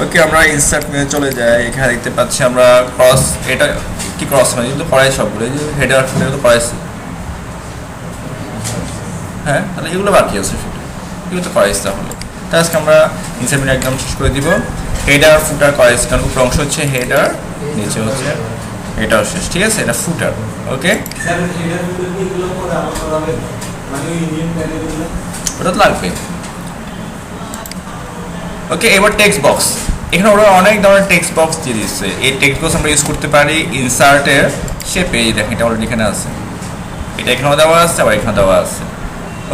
ওকে, আমরা ইনসার্ট মেনে চলে যাই। এখানে দেখতে পাচ্ছি আমরা ক্রস, এটা কি ক্রস মানে কিন্তু করাই সবগুলো, এই যে হেডার ফুটার তো করাইছি। হ্যাঁ, তাহলে এগুলো বাকি আছে শুধু, এগুলো তো করাইছি। তাহলে আজকে আমরা ইনসার্ট মেনে একদম শেষ করে দিব। হেডার ফুটার করাইছি, কারণ উপর অংশ হচ্ছে হেডার, নিচে হচ্ছে এটাও শেষ। ঠিক আছে, এটা ফুটার। ওকে, ওটা তো লাগবে। ওকে, এবার টেক্সট বক্স। এখানে ওরা অনেক ধরনের টেক্সট বক্স দিয়ে দিচ্ছে। এই টেক্সট বক্স আমরা ইউজ করতে পারি ইনসার্টের শেপে। দেখেন, এটা অলরেডি এখানে আছে, এটা এখানেও দেওয়া আছে, আবার এখানে দেওয়া আছে।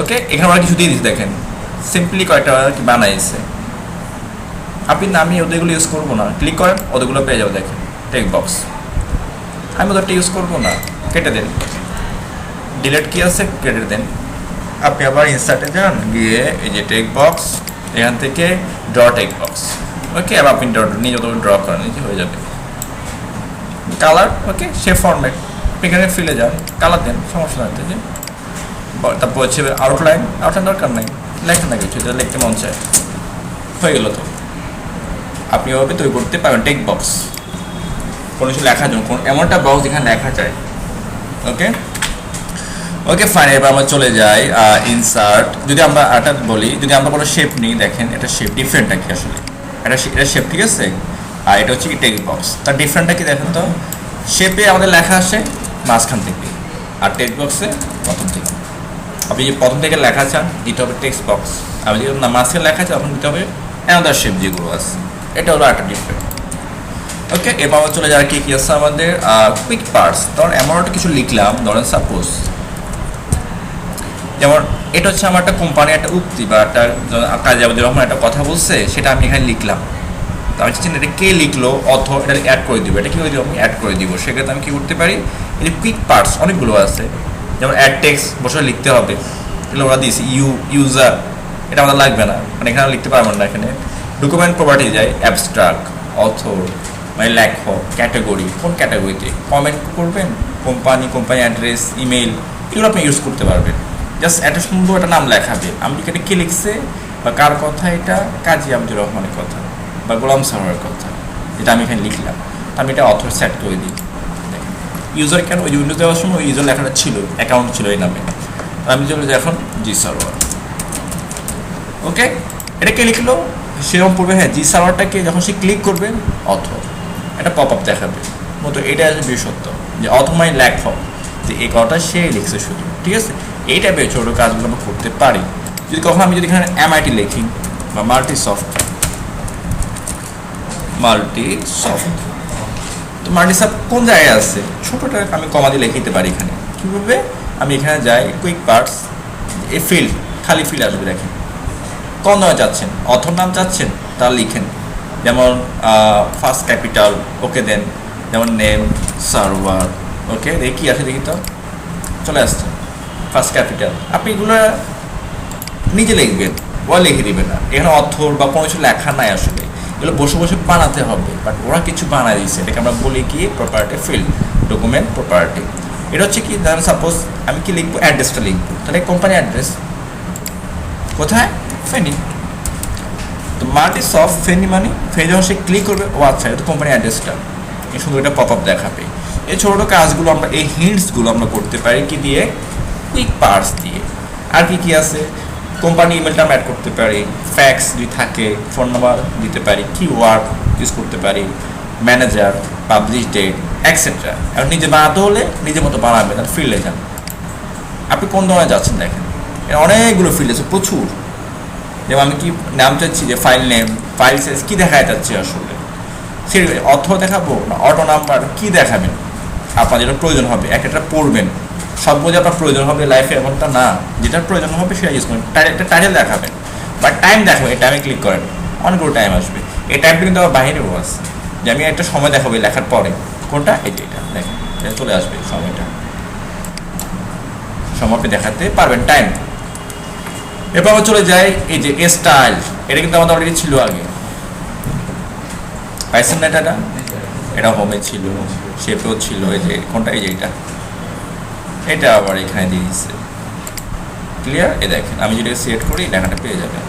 ওকে, এখানে ওরা কিছু দিয়ে দিচ্ছে, দেখেন সিম্পলি কয়েকটা কি বানাইছে। আপনি আমি ওদেরগুলো ইউজ করবো না, ক্লিক করেন ওদেরগুলো পেয়ে যাবো। দেখেন টেক্সট বক্স, আমি ওদেরটা ইউজ করবো না, কেটে দেন। ডিলেট কি আছে, কেটে দেন। আপনি আবার ইনসার্টে যান, গিয়ে এই যে টেক্সট বক্স, এখান থেকে ড্র টেক্সট বক্স। ওকে, আবার আপনি নিয়ে যত ড্র করেন নিজে হয়ে যাবে। কালার, ওকে, সে ফরম্যাট এখানে ফিলে যান, কালার দেন, সমস্যা নাই। যে তারপর হচ্ছে আউটলাইন দরকার নাই, লেখেন না কিছু, যেটা লিখতে মন চায় হয়ে গেল। তো আপনি ওভাবে তৈরি করতে পারেন টেক্সট বক্স, কোনো কিছু লেখার জন্য, কোনো এমন একটা বক্স যেখানে লেখা যায়। ওকে ওকে ফাইন। এবার আমরা চলে যাই ইনসার্ট। যদি আমরা এটা বলি, যদি আমরা কোনো শেপ নিই, দেখেন এটা শেপ ডিফারেন্টটা কি আসলে, এটা শেপ, ঠিক আছে। আর এটা হচ্ছে কি টেক্সট বক্স, তার ডিফারেন্টটা কি দেখেন তো। শেপে আমাদের লেখা আসে মাঝখান থেকে, আর টেক্সট বক্সে প্রথম থেকে। আপনি যদি প্রথম থেকে লেখা চান দিতে হবে টেক্সট বক্স, আপনি যদি না মাঝখানে লেখা চান তখন দিতে হবে অ্যানাদার শেপ যেগুলো আছে। এটা হলো একটা ডিফারেন্ট। ওকে, এবার আমরা চলে যাওয়ার কি আছে আমাদের কুইক পার্টস। ধরেন এমন একটা কিছু লিখলাম, ধরেন সাপোজ যেমন এটা হচ্ছে আমার একটা কোম্পানি, একটা উক্তি বা একটা কাজে আবুদুর রহমান একটা কথা বলছে, সেটা আমি এখানে লিখলাম। আমি চাচ্ছি এটা কে লিখলো, অথর এটা অ্যাড করে দিব। এটা কী করে দিব, আমি অ্যাড করে দিব। সেক্ষেত্রে আমি কী করতে পারি, এই যে কুইক পার্টস অনেকগুলো আছে, যেমন অ্যাড টেক্সট বসে লিখতে হবে, এগুলো ওরা দিয়েছি। ইউজার, এটা আমাদের লাগবে না, মানে এখানে লিখতে পারবেন না। এখানে ডকুমেন্ট প্রপার্টি যায়, অ্যাবস্ট্রাক্ট, অথর মানে লেখক, ক্যাটাগরি, কোন ক্যাটাগরিতে কমেন্ট করবেন, কোম্পানি অ্যাড্রেস, ইমেল, এগুলো আপনি ইউজ করতে পারবেন। জাস্ট একটা সুন্দর একটা নাম লেখাবে, আমি এখানে কে লিখছে বা কার কথা, এটা কাজী আবদুর রহমানের কথা বা গোলাম সাহরের কথা, যেটা আমি এখানে লিখলাম। আমি এটা অথর সেট করে দিই। ইউজার কেন, ওই উইন্ডোজ দেওয়ার সময় ওই ইউজার লেখাটা ছিল, অ্যাকাউন্ট ছিল এই নামে। আমি চলে যাই এখন জি সার্ভার। ওকে, এটা কে লিখলো সেরকম পড়বে, হ্যাঁ জি সার্ভারটাকে যখন সে ক্লিক করবে অথর, এটা পপ আপ দেখাবে মতো। এটা আসলে বিশেষত্ব যে অথর মানে লেখক, যে এই কথাটা সে লিখছে শুধু। ঠিক আছে, এই টাইপের ছোটো কাজগুলো আমরা করতে পারি। যদি কখনো আমি যদি এখানে এমআইটি লিখি বা মাল্টিসফট, তো মাল্টিসফট কোন জায়গায় আছে, ছোটোটা আমি কমা দিয়ে লিখে দিতে পারি। এখানে কীভাবে, আমি এখানে যাই কুইক পার্টস, এই ফিল্ড, খালি ফিল্ড আসবে। দেখেন কোন নামে চাচ্ছেন, অথর নাম চাচ্ছেন, তা লিখেন। যেমন ফার্স্ট ক্যাপিটাল, ওকে দেন। যেমন নেম, সার্ভার, ওকে দেখি আসে, দেখি তো চলে আসছে ফার্স্ট ক্যাপিটাল। আপনি এগুলো নিজে লিখবেন, ওরা লিখে দিবে না। এখানে অথর বা কোনো কিছু লেখা নাই আসলে, এগুলো বসে বসে বানাতে হবে। বাট ওরা কিছু বানায় দিচ্ছে, এটাকে আমরা বলি কি প্রপার্টি ফিল্ড, ডকুমেন্ট প্রপার্টি। এটা হচ্ছে কি, ধরেন সাপোজ আমি কি লিখবো, অ্যাড্রেসটা লিখবো, তাহলে কোম্পানি অ্যাড্রেস কোথায়, ফেনি। তো মাল্টিসফট ফেনি মানে ফেনি, যখন সে ক্লিক করবে, ও আচ্ছা এটা তো কোম্পানি অ্যাড্রেসটা, এই সুন্দর এটা পপ আপ দেখাবে। এই ছোটো কাজগুলো আমরা, এই হিন্টসগুলো আমরা করতে পারি কি দিয়ে, কুইক পার্টস দিয়ে। আর কি কি আছে, কোম্পানি ইমেলটা আমরা অ্যাড করতে পারি, ফ্যাক্স যদি থাকে, ফোন নাম্বার দিতে পারি, কিওয়ার্ড ইউজ করতে পারি, ম্যানেজার, পাবলিশ ডেট, এক্সেট্রা। আর নিজে বানাতে হলে নিজের মতো বানাবেন, আর ফিল্ডে যান। আপনি কোন ধরনের যাচ্ছেন দেখেন, অনেকগুলো ফিল্ড আছে, প্রচুর। যেমন আমি কি নাম চাচ্ছি, যে ফাইল নেম, ফাইল সাইজ, কী দেখায় যাচ্ছে আসলে, সে অর্থ দেখাবো না অটো নাম্বার, কী দেখাবেন আপনার যেটা প্রয়োজন হবে। একটা পড়বেন, সব বোঝে আপনার প্রয়োজন হবে লাইফে, এমনটা না, যেটা প্রয়োজন হবে সেটা ইউজ করেন। একটা টাইটেল দেখাবেন বা টাইম দেখাবেন, এই টাইমে ক্লিক করেন, অনেকগুলো টাইম আসবে। এই টাইমটা কিন্তু আবার বাইরেও আছে, যে আমি একটা সময় দেখাবো লেখার পরে, কোনটা, এই যে এটা দেখেন, এটা চলে আসবে সময়টা, সময় আপনি দেখাতে পারবেন, টাইম। এরপর আমরা চলে যাই এই যে স্টাইল, এটা কিন্তু আমাদের অলরেডি ছিল আগে, পাইছেন না এটা, এটা হোমে ছিল, শেপেও ছিল। এই যে কোনটা, এই যে এটা আবার এখানে দিয়ে দিচ্ছে, ক্লিয়ার। এ দেখেন আমি যদি সেট করি লেখাটা পেয়ে যাবেন।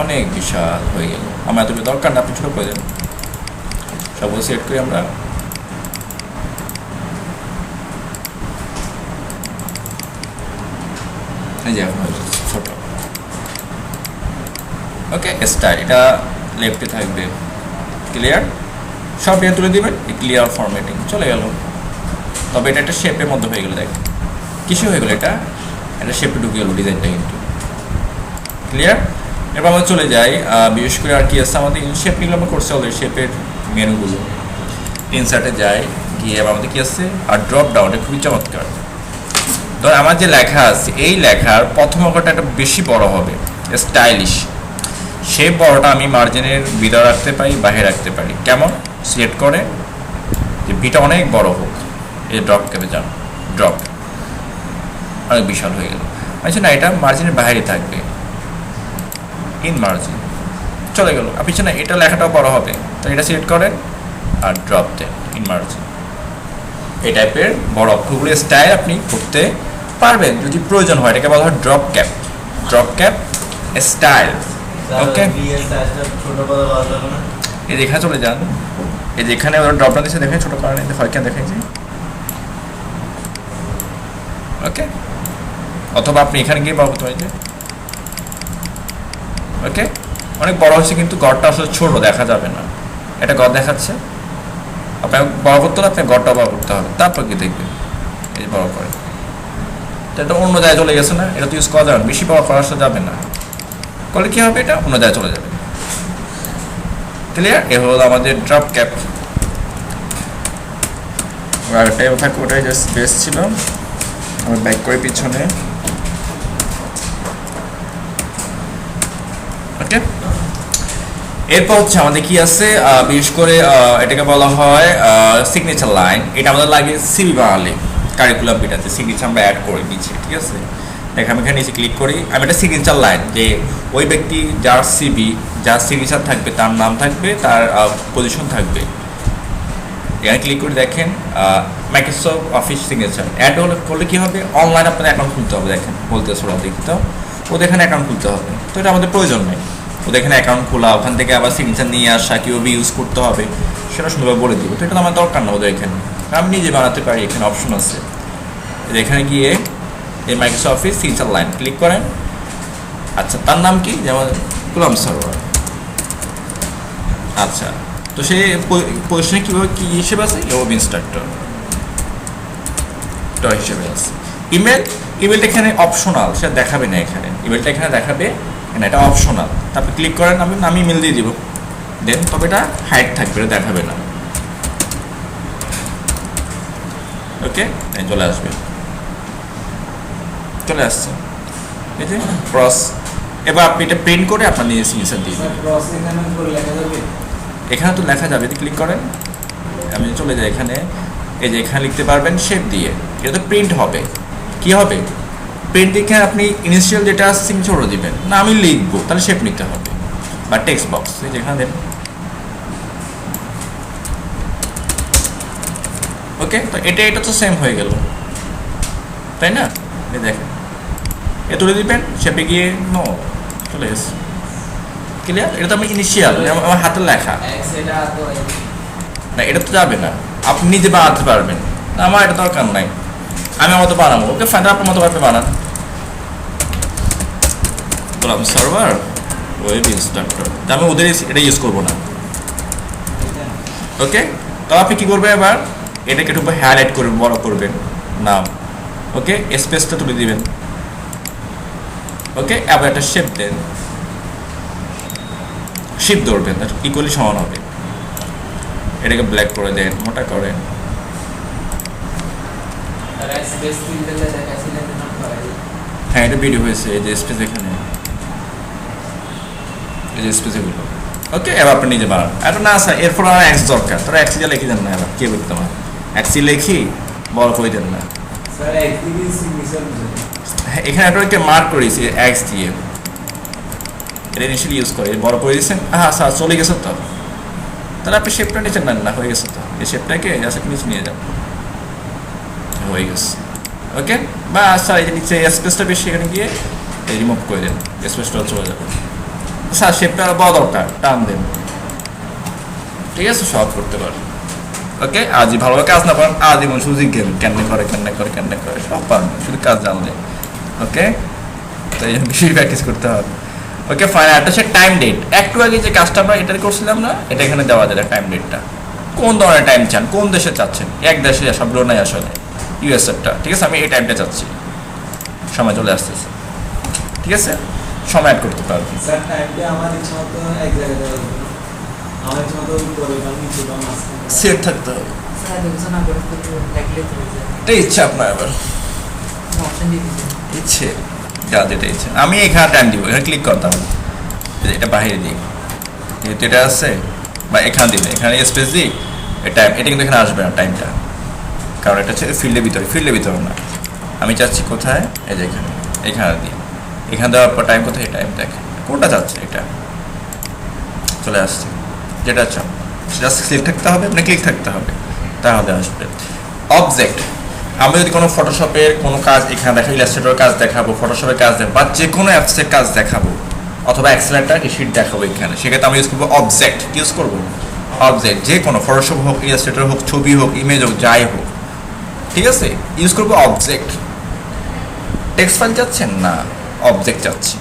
অনেক বিশাল হয়ে গেল। আমার এতটুকু দরকার না, আপনি ছোটো করে দেন। সবগুলো সিলেক্ট করি আমরা। এই যে এখন ছোট। ওকে, স্টাইল এটা লেফটে থাকবে। ক্লিয়ার? সব দিয়ে তুলে দিবেন, ক্লিয়ার ফরম্যাটিং চলে গেল। তবে এটা একটা শেপের মধ্যে হয়ে গেল। দেখ কিছু হয়ে গেলো, এটা একটা শেপে ঢুকে গেলো ডিজাইনটা কিন্তু। ক্লিয়ার? এবার আমরা চলে যাই, বিশেষ করে আর কি আছে আমাদের শেপ নিগুলো আমরা করছি অলরেডি, শেপের মেনুগুলো। ইনসার্টে যাই, গিয়ে এবার আমাদের কি আছে আর ড্রপ ডাউন, এটা খুবই চমৎকার। ধর আমার যে লেখা আছে এই লেখার প্রথম অক্ষরটা একটা বেশি বড় হবে, স্টাইলিশ। সেই বড়টা আমি মার্জিনের ভিতরে রাখতে পারি, বাইরে রাখতে পারি। কেমন? সিলেক্ট করে যে ভিটা অনেক বড় হোক, এই ড্রপ ক্যাপে যান, ড্রপ অনেক বিশাল হয়ে গেল। আচ্ছা না, এটা মার্জিনের বাইরে থাকবে, ইন মার্জিন চলে গেল। আপনি না এটা লেখাটাও বড় হবে, তো এটা সিলেক্ট করেন আর ড্রপ দেন, ইন মার্জিন। এই টাইপের বড় অক্ষরগুলো স্টাইল আপনি করতে পারবেন যদি প্রয়োজন হয়। এটাকে বলা হয় drop cap, drop cap style. Okay, এই যে এখানে চলে যান, এই যে এখানে ওরা ড্রপ ডাউন দিচ্ছে, দেখেন ছোটো কারণে হয় কেন দেখাইছি। ওকে, অথবা আপনি এখানে গিয়ে বড় করতে পারেন। ওকে, অনেক বড় হচ্ছে কিন্তু গড়টা আসলে ছোট, দেখা যাবে না। এটা গড় দেখাচ্ছে, আপনার বড় করতে হলে আপনার গড়টা বড় করতে হবে, তারপর কি দেখবেন এই বড় করে। তো এটা অন্য জায়গায় চলে গেছে না, এটা তো ইউজ করা যাবে, বেশি বড় করা আসলে যাবে না, করলে কী হবে এটা অন্য জায়গায় চলে যাবে। ক্লিয়ার? এ হলো আমাদের ড্রপ ক্যাপ। আরেকটাই থাকে, ওটাই জাস্ট বেস ছিল। আমরা ব্যাক করে পিছনে। ওকে, এরপর হচ্ছে আমাদের কি আছে, বিশেষ করে এটাকে বলা হয় সিগনেচার লাইন। এটা আমাদের লাগে সিবি বানালে, কারিকুলাম বিটাতে সিগনেচার আমরা অ্যাড করে নিচ্ছি। ঠিক আছে, দেখে আমি এখানে নিচে ক্লিক করি, আমি একটা সিগনেচার লাইন, যে ওই ব্যক্তি যার সিবি, যার সিগনেচার থাকবে, তার নাম থাকবে, তার পজিশন থাকবে। এখানে ক্লিক করে দেখেন মাইক্রোসফট অফিস সিগনেচার অ্যাড করলে কী হবে, অনলাইন আপনার অ্যাকাউন্ট খুলতে হবে। দেখেন বলতে ওরা দেখতে ওদের এখানে অ্যাকাউন্ট খুলতে হবে, তো এটা আমাদের প্রয়োজন নেই। ওদের এখানে অ্যাকাউন্ট খোলা, ওখান থেকে আবার সিগনেচার নিয়ে আসা, কীভাবে ইউজ করতে হবে সেটা সুন্দরভাবে বলে দিব। তো এটা তো আমার দরকার না ওদের এখানে, আমি নিজে বানাতে পারি। এখানে অপশন আছে, এখানে গিয়ে এই Microsoft office signature line click করেন। আচ্ছা, তার নাম কি, যেমন কুলাম সার্ভার। আচ্ছা, তো সে পজিশনে কীভাবে কী হিসেবে আছে, ওয়েব ইনস্ট্রাক্টর হিসেবে আছে। ইমেল, ইমেলটা এখানে অপশনাল, সেটা দেখাবে না এখানে, ইমেলটা এখানে দেখাবে না, এটা অপশনাল। তারপরে ক্লিক করেন, আমি ইমেল দিয়ে দিব দেন, তবে এটা হাইড থাকবে, এটা দেখাবে না। ওকে, চলে আসবে, চলে আসছে এই যে ক্রস। এবার আপনি এটা প্রিন্ট করে আপনার নিজের সিগনেচার দিয়ে দেবেন। এখানে তো লেখা যাবে, ক্লিক করেন, আমি চলে যাই এখানে, এই যে এখানে লিখতে পারবেন শেপ দিয়ে। এটা তো প্রিন্ট হবে, কি হবে প্রিন্ট দেখে আপনি ইনিশিয়াল যেটা আছে সিগনেচারও দিবেন না, আমি লিখবো তাহলে শেপ নিতে হবে, বা টেক্সট বক্স এই যেখানে দেন। ওকে, তো এটা তো সেম হয়ে গেল, তাই না? এই দেখেন, এ তুলে দিবেন, শেপে গিয়ে নো চলে এসে। ক্লিয়ার? এটা তো আমি ইনিশিয়াল, আমার হাতের লেখা না, এটা তো যাবে না, আপনি নিজে বানাতে পারবেন না, আমার এটা দরকার নাই, আমি আমার মতো বানাবো। ওকে ফাইন, আপনার মতো ভাবে বানান। বললাম সার্ভার ওয়েব ইনস্ট্রাক্টর, আমি ওদের এটা ইউজ করবো না। ওকে, তো আপনি কী করবেন, এবার এটাকে একটু হাইলাইট করবেন, বড় করবেন নাম। ওকে, স্পেসটা তুলে দিবেন। ওকে, আবার একটা শেপ দেন, শেপ ধরবেন, ইকুয়ালি সমান হবে। এটাকে ব্ল্যাক করে দেন, মোটা করেন। হ্যাঁ, এটা ভিডিও হয়েছে, এই যে স্পেস এখানে, এই যে স্পেস এগুলো। ওকে, এবার আপনি নিজে বানান। এটা না স্যার, এরপর আমার এক্স দরকার, তোরা এক্স দিয়ে লিখে দেন না, এবার কে বলতে আমার এক্সি লিখি বড় করে দেন না। হ্যাঁ, এখানে একটা মার্ক করেছি এক্স দিয়ে, এটা ইনিশিয়ালি ইউজ করে বড় করে দিয়েছেন। হ্যাঁ স্যার, চলে গেছে তো, তাহলে আপনি শেপটা নিচে নেন না, হয়ে গেছে তো, এই শেপটাকে জাস্ট নিচে নিয়ে যান, হয়ে গেছে। ওকে, বা স্যার এই যে নিচে স্পেসটা বেশি, এখানে গিয়ে রিমুভ করে দেন, স্পেসটা চলে যাবে। স্যার শেপটা বড় দরকার, টান দেন, ঠিক আছে, সব করতে পারবেন। ওকে, আজই ভালোভাবে কাজ না পারেন আজীবন শুধু গেম কেমনে করে সব পারবেন শুধু কাজ জানলে। ওকে, তো এই জন্য বেশি প্র্যাকটিস করতে হবে। ওকে ফাইন, একটা হচ্ছে টাইম ডেট। একটু আগে যে কাজটা আমরা এটা করছিলাম না, এটা এখানে দেওয়া যায় টাইম ডেটটা। কোন ধরনের টাইম চান, কোন দেশে চাচ্ছেন, এক দেশে সবগুলো নাই আসলে, ইউএসএরটা, ঠিক আছে, আমি এই টাইমটা চাচ্ছি, সময় চলে আসতেছে, ঠিক আছে, সময় অ্যাড করতে পারবেন। স্যার টাইমটা আমার ইচ্ছা মতো এক জায়গায় দেওয়া যাবে না। আমার ইচ্ছা মতো করে বা নিচে বা মাঝখানে সেট থাকতে হবে, স্যার দেখছেন না করে তো লাগলে তো হয়ে যায় এটা ইচ্ছা আপনার, এবার অপশন দিয়ে দিতে ইচ্ছে যা যেটা ইচ্ছে। আমি এখানে টাইম দিব, এখানে ক্লিক করতাম, এটা বাইরে দিই, যেহেতু এটা আছে, বা এখানে দিলে এখানে স্পেস দিই, এটা কিন্তু এখানে আসবে না টাইমটা, কারণ এটা হচ্ছে ফিল্ডের ভিতরে না। আমি চাচ্ছি কোথায়, এই যে এখানে দিই, এখানে দেওয়ার পর টাইম কোথায়, টাইম দেখে কোনটা চাচ্ছে, এটা চলে আসছে, যেটা চান জাস্ট ক্লিক থাকতে হবে, মানে ক্লিক থাকতে হবে, তাহলে আসবে। অবজেক্ট, আমি যদি কোনো ফটোশপের কোনো কাজ এখানে দেখাবো, ইলাস্ট্রেটরের কাজ দেখাবো, ফটোশপের কাজ দেখাবো, বা যে কোনো অ্যাপসের কাজ দেখাবো, অথবা এক্সেলেন্টার শিট দেখাবো এখানে, সেক্ষেত্রে আমি ইউজ করবো অবজেক্ট। ইউজ করবো অবজেক্ট, যে কোনো ফটোশপ হোক, ইলাস্ট্রেটর হোক, ছবি হোক, ইমেজ হোক, যাই হোক, ঠিক আছে, ইউজ করবো অবজেক্ট। টেক্সট ফাইল চাচ্ছেন না, অবজেক্ট চাচ্ছি।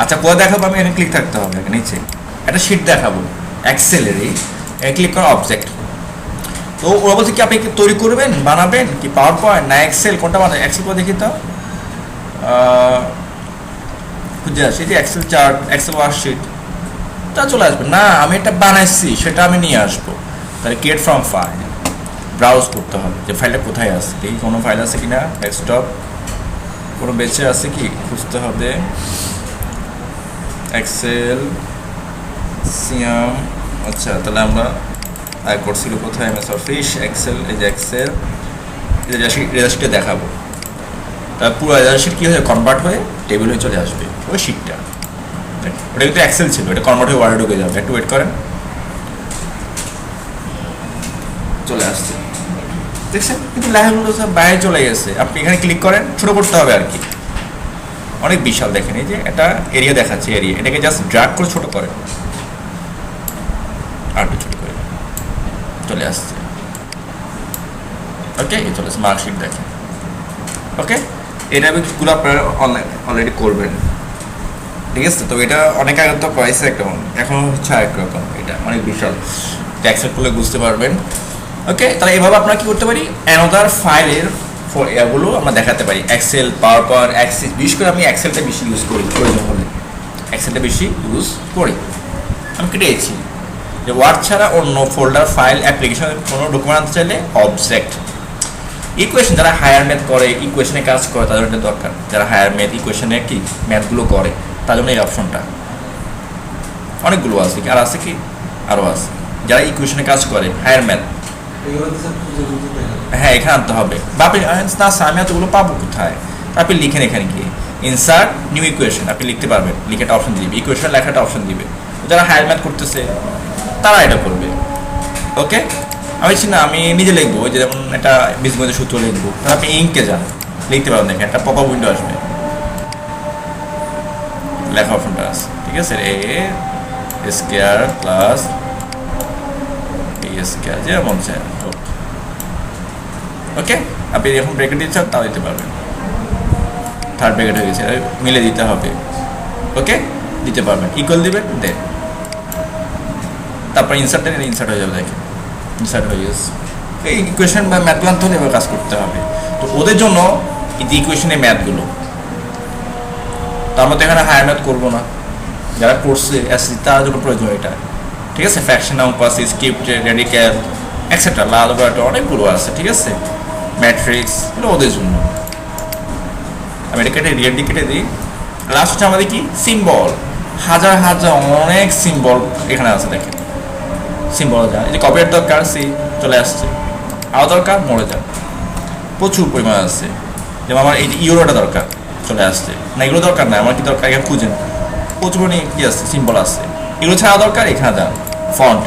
আচ্ছা, কোথায় দেখাবো, আমি এখানে ক্লিক থাকতে হবে, এখানে নিচে একটা শিট দেখাবো এক্সেলেরই, ক্লিক করো অবজেক্ট। তো ওরা বলছে কি আপনি কি তৈরি করবেন, বানাবেন কি পাওয়ার পয়েন্ট না এক্সেল, কোনটা বানাবেন? এক্সেল করে দেখি তো, খুঁজে আসি যে এক্সেল চার্ট, এক্সেল ওয়ার্কশিট, তা চলে আসবে না, আমি এটা বানাইছি সেটা আমি নিয়ে আসবো। তাহলে ক্রিয়েট ফ্রম ফাইল, ব্রাউজ করতে হবে যে ফাইলটা কোথায় আছে, দেখি কোনো ফাইল আছে কিনা, ডেস্কটপ কোনো বেঁচে আছে কি খুঁজতে হবে, এক্সেল সিয়াম, আচ্ছা তাহলে আমরা করছিল কোথায়, এমএস অফিস, এক্সেল, এই যে এক্সেল রেজাল্টটা দেখাবো। তার পুরো রেজাল্ট কী হয়ে কনভার্ট হয়ে টেবিল হয়ে চলে আসবে ওই শিটটা, ওটা কিন্তু এক্সেল ছিল, এটা কনভার্ট হয়ে ওয়ার্ডে ঢুকে যাবে, একটু ওয়েট করেন, চলে আসছে, দেখছেন, কিন্তু লেখাগুলো সব বাইরে চলে গেছে। আপনি এখানে ক্লিক করেন, ছোটো করতে হবে আর কি, অনেক বিশাল, দেখেন এই যে একটা এরিয়া দেখাচ্ছে, এরিয়া, এটাকে জাস্ট ড্র্যাগ করে ছোটো করেন, আর একটু ছোটো করে চলে আসছে। ওকে, এই চলে আসছে, মার্কশিট দেখেন। ওকে, এটা গুলো আপনারা অনলাইন অলরেডি করবেন, ঠিক আছে। তো এটা অনেক আগে তো পাইছে একটা, এখন হচ্ছে আরেক রকম, এটা অনেক বিশাল, অ্যাক্সেপ্ট করলে বুঝতে পারবেন। ওকে, তাহলে এভাবে আপনারা কী করতে পারি, অ্যানাদার ফাইলের এগুলো আমরা দেখাতে পারি, এক্সেল, পাওয়ার পয়েন্ট, অ্যাক্সেস, বিশেষ করে আমি এক্সেলটা বেশি ইউজ করি, প্রয়োজন হলে এক্সেলটা বেশি ইউজ করি। আমি কেটেছি যে ওয়ার্ড ছাড়া অন্য ফোল্ডার, ফাইল, অ্যাপ্লিকেশনের কোনো ডকুমেন্ট আনতে চাইলে অবজেক্ট। ইকুয়েশন, যারা হায়ার ম্যাথ করে, ইকুয়েশনে কাজ করে, তাদের এটা দরকার, যারা হায়ার ম্যাথ, ইকুয়েশনে কি ম্যাথগুলো করে, তার জন্য এই অপশনটা। অনেকগুলো আছে কি, আর আছে কি, আরও আছে, যারা ইকুয়েশনে কাজ করে, হায়ার ম্যাথ, এগুলো তো স্যার খুঁজে খুঁজে দেখা হ্যাঁ এখানে আনতে হবে, বা আপনি না আমি এতগুলো পাবো কোথায়, আপনি লিখেন এখানে গিয়ে ইনসার্ট নিউ ইকুয়েশন, আপনি লিখতে পারবেন, লিখে একটা অপশন দিবে, ইকুয়েশন লেখাটা অপশন দিবে, যারা হায়ার ম্যাথ করতেছে তারা এটা করবে। ওকে, আমি না আমি নিজে লিখবো, ওই যে যেমন একটা বীজগণিতের সূত্র লিখবো, তাহলে আপনি ইঙ্কে যান, লিখতে পারবেন, দেখেন একটা পপ আপ উইন্ডো আসবে, লেখা অপশনটা আছে, ঠিক আছে, এ স্কোয়ার প্লাস এ স্কোয়ার, যেমন চাই। ওকে, আপনি যখন ব্রেকেট দিতে চান তাও দিতে পারবেন, থার্ড ব্রেকেট হয়ে গেছে, মিলে দিতে হবে। ওকে, দিতে পারবেন, ইকুয়াল দিবেন, দেন তারপর ইনসার্ট হয়ে যাবে, দেখেন ইনসার্ট হয়ে গেছে। এই ইকুয়েশন বা ম্যাথগুলো তো এবার কাজ করতে হবে, তো ওদের জন্য এই যে ইকুয়েশনের ম্যাথগুলো, তো আমরা তো এখানে হায়ার ম্যাথ করবো না, যারা করছে এসসি তার জন্য প্রয়োজন এটা, ঠিক আছে, ফ্র্যাকশন, অঙ্কাস, স্ক্রিপ্ট, রেডিক্যাল, এক্সেট্রা, লাল বাট অনেকগুলো আছে, ঠিক আছে, ম্যাট্রিক্স, এটা ওদের জন্য। আমি এটা কেটে রিয়েলটি কেটে দিই। লাস্ট হচ্ছে আমাদের কি, সিম্বল, হাজার হাজার অনেক সিম্বল এখানে আছে, দেখেন সিম্বল যা, এই যে কপির দরকার, সি চলে আসছে, আরও দরকার মরে যান, প্রচুর পরিমাণ আছে, যেমন আমার এই যে ইউরোটা দরকার, চলে আসছে, না এগুলো দরকার না, আমার কি দরকার, এখানে খুঁজেন, প্রচুর পরিমাণে কি আছে, সিম্বল আছে, এগুলো ছাড়া দরকার, এখানে যান, ফন্ট,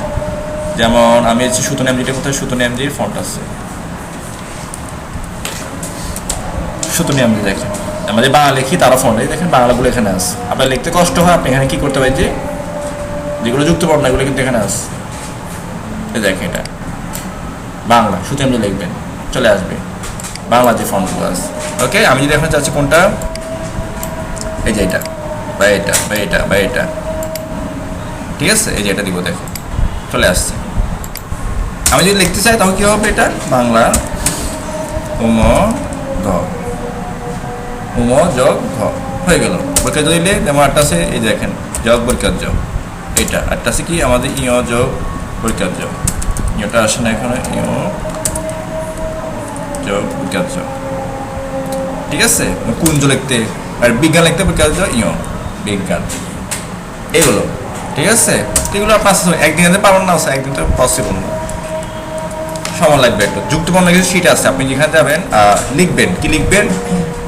যেমন আমি হচ্ছে সুতন এমজিটা, কোথায় সুতন এমজির ফন্ট আছে, সুতন এমজি দেখেন, আমাদের বাংলা লিখি তারা ফন্টে দেখেন বাংলাগুলো এখানে আছে। আপনার লিখতে কষ্ট হয়, আপনি এখানে কি করতে পারেন যে যেগুলো যুক্ত বর্ণ এগুলো কিন্তু এখানে আছে। এই দেখেন এটা বাংলা, শুধু এমনি লিখবেন চলে আসবে বাংলা যে ফন্টগুলো আছে। ওকে, আমি যদি এখন চাচ্ছি কোনটা, এই যে এটা বা এটা বা এটা বা এটা, ঠিক আছে, এই যে এটা দিব, দেখো চলে আসছে। আমি যদি লিখতে চাই তখন কি হবে, এটা বাংলা উম যোগ ঘ হয়ে গেল। বরকাত দিলে যেমন আটটা আছে, এই দেখেন যোগ বরকাত যোগ, এটা আটটা আছে কি আমাদের ইয় যোগ বরকাত যোগ, ইয়টা আসে না এখানে, ইয় যোগ বরকাত যোগ, ঠিক আছে। কুঞ্জ লিখতে আর বিজ্ঞান লিখতে বরকাত যোগ ইয় বিজ্ঞান, এগুলো ঠিক আছে। এগুলো আপনার একদিন পারবেন না, একদিন তো পসিবল না, সময় লাগবে একটু। যুক্তবর্ণ কিছু সিট আছে, আপনি যেখানে যাবেন লিখবেন, কি লিখবেন,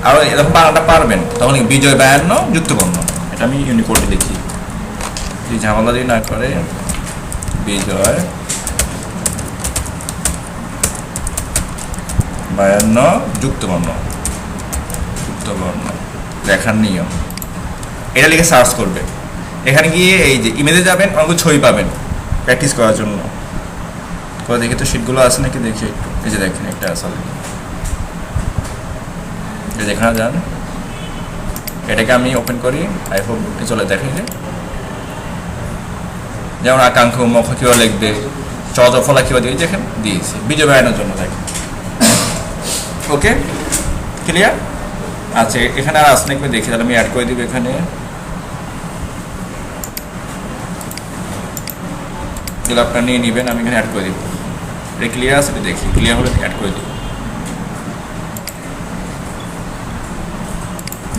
আর এরকম বাংলাটা পারবেন তখন বিজয় বায়ান্ন যুক্তবর্ণ, এটা আমি ইউনিকোডে লিখি, যদি ঝামেলা দিয়ে না করে বিজয় বায়ান্ন যুক্তবর্ণ, যুক্তবর্ণ লেখার নিয়ম, এটা লিখে সার্চ করবে। এখানে গিয়ে এই যে ইমেজে যাবেন, অনেক ছবি পাবেন প্র্যাকটিস করার জন্য। করে দেখি তো সিটগুলো আছে নাকি, দেখি একটু। এই যে দেখেন একটা আসলে যেখানে যান, এটাকে আমি ওপেন করি, আই হোপ চলে দেখে যে যেমন আকাঙ্ক্ষ মুখ কীভাবে লিখবে, চজফলা কীভাবে দিয়ে দেখেন দিয়েছি বিজয় বায়ানোর জন্য, দেখেন। ওকে, ক্লিয়ার? আচ্ছা, এখানে আর আসলে কি দেখি, তাহলে আমি অ্যাড করে দিব এখানে, যেগুলো আপনারা নিয়ে নেবেন আমি এখানে অ্যাড করে দিব। এটা ক্লিয়ার আছে, দেখি ক্লিয়ার হলে অ্যাড করে দিব।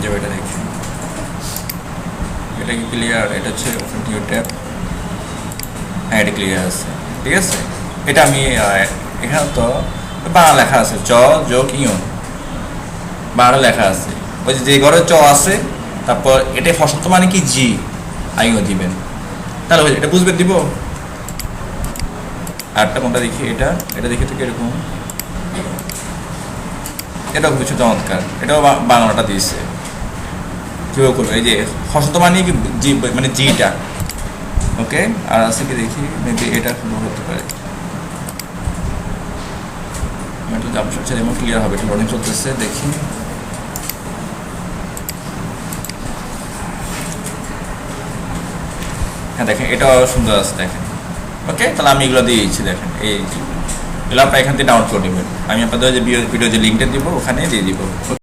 যাবে এটা দেখি, এটা কি ক্লিয়ার? এটা হচ্ছে ওপেন নিউ ট্যাব, হ্যাঁ এটা ক্লিয়ার আছে, ঠিক আছে। এটা আমি এখানে তো বাংলা লেখা আছে, চ যোগ ইয়ন বাংলা লেখা আছে, ওই যে ঘরে চ আছে, তারপর এটা ফসন্ত মানে কি জি আইও দিবেন, তাহলে এটা বুঝবেন দিব। আরটা কোনটা দেখি, এটা দেখি তো কিরকম, এটাও কিছু চমৎকার, এটাও বাংলাটা দিয়েছে কীভাবে করবে, এই যে ফসন্ত মানে কি জি মানে জিটা। ওকে, আর আছে কি দেখি, মেবি এটা হতে পারে, একটু জাম সরছে যেমন ক্লিয়ার হবে, একটু লোডিং চলতেছে, দেখি। হ্যাঁ দেখেন এটাও সুন্দর আছে, দেখেন। ওকে, তাহলে আমি এগুলো দিয়েছি, দেখেন এগুলো আপনার এখান থেকে ডাউনলোড করে নেবেন। আমি আপনাদের যে ভিডিও যে লিঙ্কটা দিব ওখানে দিয়ে দিব।